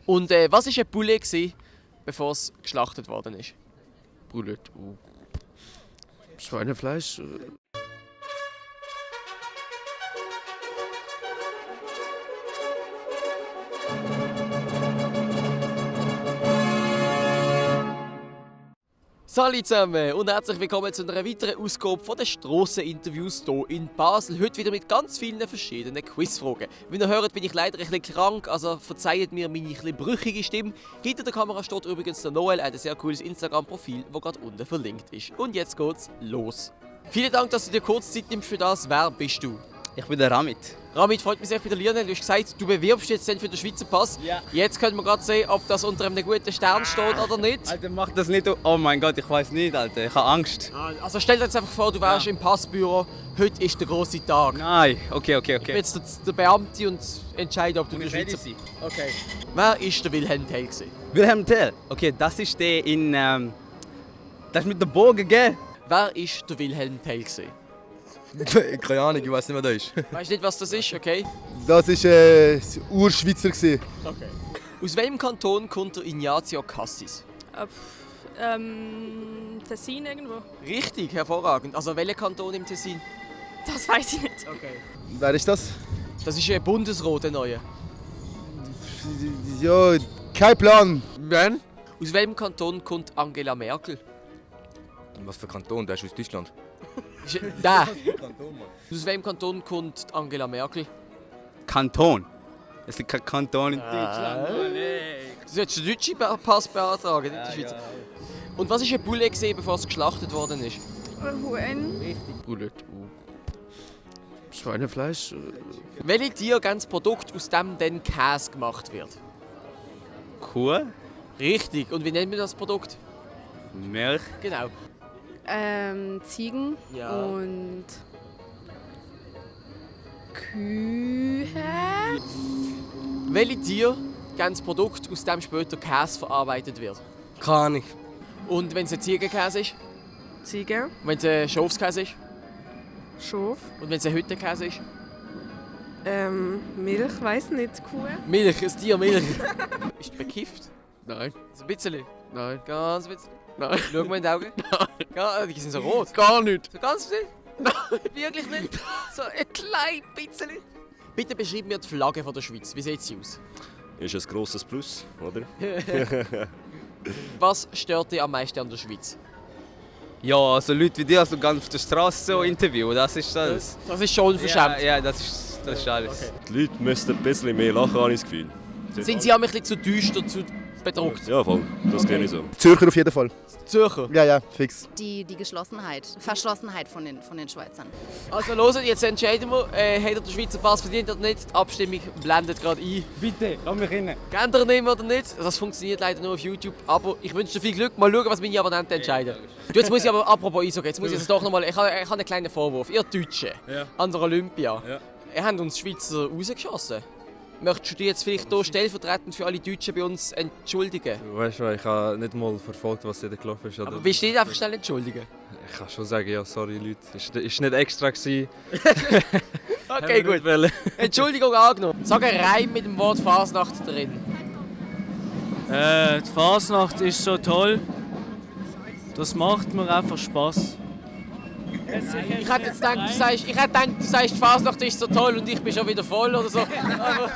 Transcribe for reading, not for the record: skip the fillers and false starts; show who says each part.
Speaker 1: Und was war ein Poulet, bevor es geschlachtet worden ist?
Speaker 2: Poulet. Schweinefleisch.
Speaker 1: Salut zusammen und herzlich willkommen zu einer weiteren Ausgabe von den Strasseninterviews hier in Basel. Heute wieder mit ganz vielen verschiedenen Quizfragen. Wie ihr hört, bin ich leider ein bisschen krank, also verzeiht mir meine etwas brüchige Stimme. Hinter der Kamera steht übrigens der Noel, ein sehr cooles Instagram-Profil, das gerade unten verlinkt ist. Und jetzt geht's los. Vielen Dank, dass du dir kurz Zeit nimmst für das. Wer bist du?
Speaker 3: Ich bin der Ramit.
Speaker 1: Ramit, freut mich sehr für den Lionel. Du hast gesagt, du bewirbst jetzt für den Schweizer Pass.
Speaker 3: Ja.
Speaker 1: Jetzt können wir gerade sehen, ob das unter einem guten Stern steht oder nicht.
Speaker 3: Alter, mach das nicht. Oh mein Gott, ich weiß nicht, Alter. Ich habe Angst.
Speaker 1: Also stell dir jetzt einfach vor, du wärst im Passbüro. Heute ist der grosse Tag.
Speaker 3: Nein, okay.
Speaker 1: Ich bin jetzt der Beamte und entscheide, ob du den Schweizer... Okay. Wer ist der Wilhelm Tell gewesen?
Speaker 3: Wilhelm Tell. Okay, das ist der in... das ist mit dem Bogen, gell?
Speaker 1: Wer ist der Wilhelm Tell gewesen?
Speaker 4: Keine Ahnung, ich weiß nicht, wer das ist.
Speaker 1: Weißt du nicht, was das ist, okay?
Speaker 4: Das war Urschweizer.
Speaker 1: Okay. Aus welchem Kanton kommt der Ignazio Cassis?
Speaker 5: Tessin irgendwo.
Speaker 1: Richtig, hervorragend. Also welcher Kanton im Tessin?
Speaker 5: Das weiß ich nicht.
Speaker 1: Okay.
Speaker 4: Wer ist das?
Speaker 1: Das ist ein Bundesrat, der neue.
Speaker 4: Ja, kein Plan.
Speaker 2: Wen?
Speaker 1: Aus welchem Kanton kommt Angela Merkel?
Speaker 4: Was für Kanton? Der ist aus Deutschland.
Speaker 1: Da. Aus welchem Kanton kommt Angela Merkel?
Speaker 3: Kanton. Es gibt kein Kanton in Deutschland.
Speaker 1: Du solltest den deutschen Pass beantragen, nicht den Schweizer. Und was war ein Poulet, bevor es geschlachtet worden ist?
Speaker 5: Huhn.
Speaker 2: Poulet. Schweinefleisch.
Speaker 1: Welches tiergenes Produkt, aus dem dann Käse gemacht wird?
Speaker 3: Kuh.
Speaker 1: Richtig. Und wie nennt man das Produkt?
Speaker 3: Milch.
Speaker 1: Genau.
Speaker 5: Ziegen
Speaker 1: Ja.
Speaker 5: und Kühe.
Speaker 1: Welches Tier geben das Produkt, aus dem später Käse verarbeitet wird?
Speaker 2: Keine Ahnung.
Speaker 1: Und wenn es ein Ziegenkäse ist?
Speaker 5: Ziege,
Speaker 1: Wenn es ein Schafskäse ist?
Speaker 5: Schaf,
Speaker 1: Und wenn es ein Hüttenkäse ist?
Speaker 5: Milch, weiß nicht, Kuh.
Speaker 1: Milch, ein Tier, Milch. Ist du bekifft?
Speaker 2: Nein.
Speaker 1: So ein bisschen?
Speaker 2: Nein.
Speaker 1: Ganz ein bisschen?
Speaker 2: Nein.
Speaker 1: Schau mir in die Augen. Die sind so rot.
Speaker 2: Gar nicht.
Speaker 1: So ganz bisschen? Nein, wirklich nicht. So ein klein bisschen. Bitte beschreib mir die Flagge von der Schweiz. Wie sieht sie aus?
Speaker 6: Ist ein grosses Plus, oder?
Speaker 1: Was stört dich am meisten an der Schweiz?
Speaker 3: Ja, also Leute wie die also ganz auf der Straße so interviewen, das ist das.
Speaker 1: Das ist schon unverschämt.
Speaker 3: Ja, das ist alles.
Speaker 1: Okay.
Speaker 6: Die Leute müssten ein bisschen mehr lachen, habe ich das Gefühl.
Speaker 1: Sind sie auch ein bisschen zu düster, zu bedruckt?
Speaker 6: Ja, voll. Das sehe ich so.
Speaker 4: Zürcher auf jeden Fall.
Speaker 1: Zürcher.
Speaker 4: Ja, fix.
Speaker 7: Die Verschlossenheit von den Schweizern.
Speaker 1: Also hört, jetzt entscheiden wir, hat er den Schweizer Pass verdient oder nicht? Die Abstimmung blendet gerade ein.
Speaker 3: Bitte, lass mich rein.
Speaker 1: Kennt ihr ihn nehmen oder nicht? Das funktioniert leider nur auf YouTube. Aber ich wünsche dir viel Glück. Mal schauen, was meine Abonnenten entscheiden. Du, jetzt muss ich aber, apropos Eishockey, jetzt muss ich jetzt doch nochmal, ich habe einen kleinen Vorwurf. Ihr Deutschen an der Olympia, ihr habt uns Schweizer rausgeschossen. Möchtest du dich jetzt vielleicht hier stellvertretend für alle Deutschen bei uns entschuldigen?
Speaker 8: Weißt du, ich habe nicht mal verfolgt, was da gelaufen ist.
Speaker 1: Aber willst du dich einfach schnell entschuldigen?
Speaker 8: Ich kann schon sagen, ja, sorry Leute, ist nicht extra gewesen.
Speaker 1: Okay, gut. Entschuldigung angenommen. Sag einen Reim mit dem Wort Fasnacht drin.
Speaker 9: Die Fasnacht ist so toll. Das macht mir einfach Spaß.
Speaker 1: Ich hätte jetzt gedacht, du sagst, die Fasnacht ist so toll und ich bin schon wieder voll oder so. Aber